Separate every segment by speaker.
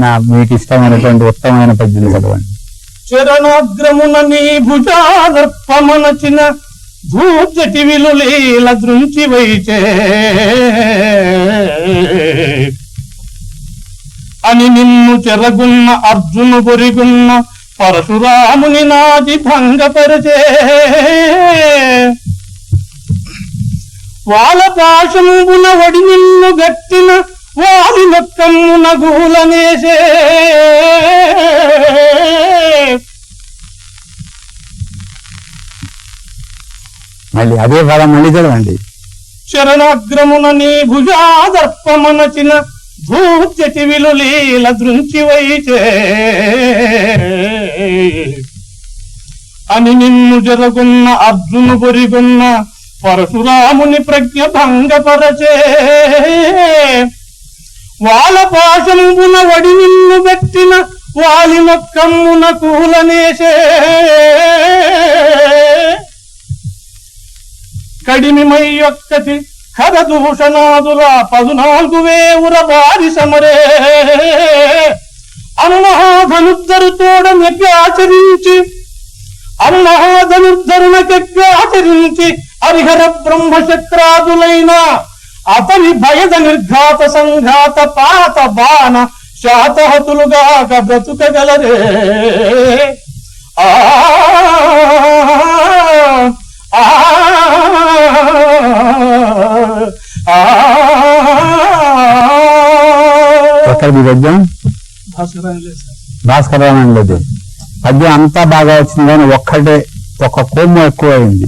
Speaker 1: ఏదైనా మీకు ఇష్టమైనటువంటి ఉత్తమమైన పద్యం చదవండి.
Speaker 2: చరణాగ్రమున నీ భుజాదర్పమనచిన భూజటి విలులీల దృంచి వైచే అని నిన్ను చెరగున్న అర్జును బొరిగున్న పరశురాముని నాది భంగపరచే వాళ్ళ పాశమున వడి నిన్ను గట్టిన వాలి నొక్కమ్మున గూలనేసే
Speaker 1: మళ్ళీ అదే పదం మళ్ళీ చదవండి.
Speaker 2: శరణాగ్రమున నీ భుజాదర్పమనచిన భూజటి విలులీల దృంచి వైచే అని నిన్ను జరగున్న అర్జును బొరిగున్న పరశురాముని ప్రజ్ఞ భంగపరచే వాళ్ళ పాశమున వడి నిన్ను పెట్టిన వాలి మొక్కమ్మున కూలనేసే కడిమిమై యొక్కటి ఖరదూషణాదుల 14,000 బారి సమరే అన్మహాధనుద్ధరునకెగ్గాచరించి హరిహర బ్రహ్మశక్రాదులైన అతని భయద నిర్ఘాత సంఘాత పాత బాణ శాతహతులుగాక బ్రతుకగలరే.
Speaker 1: ఎక్కడిది పద్యం? భాస్కరాయణులది పద్యం అంతా బాగా వచ్చింది, కానీ ఒక కొమ్ము ఎక్కువైంది.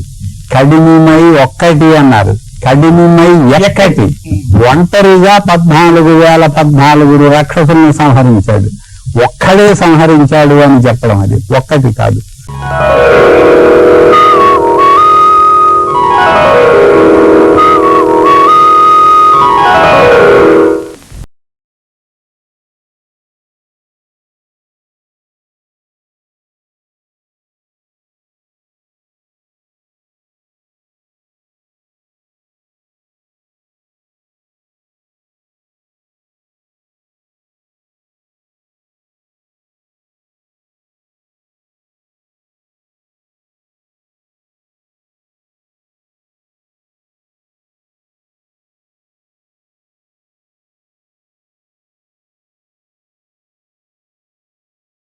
Speaker 1: కడిమిమై ఒక్కటి అన్నారు, కడిమిమై ఎక్కటి. ఒంటరిగా 14,014 రాక్షసుల్ని సంహరించాడు, ఒక్కడే సంహరించాడు అని చెప్పడం, అది ఒక్కటి కాదు.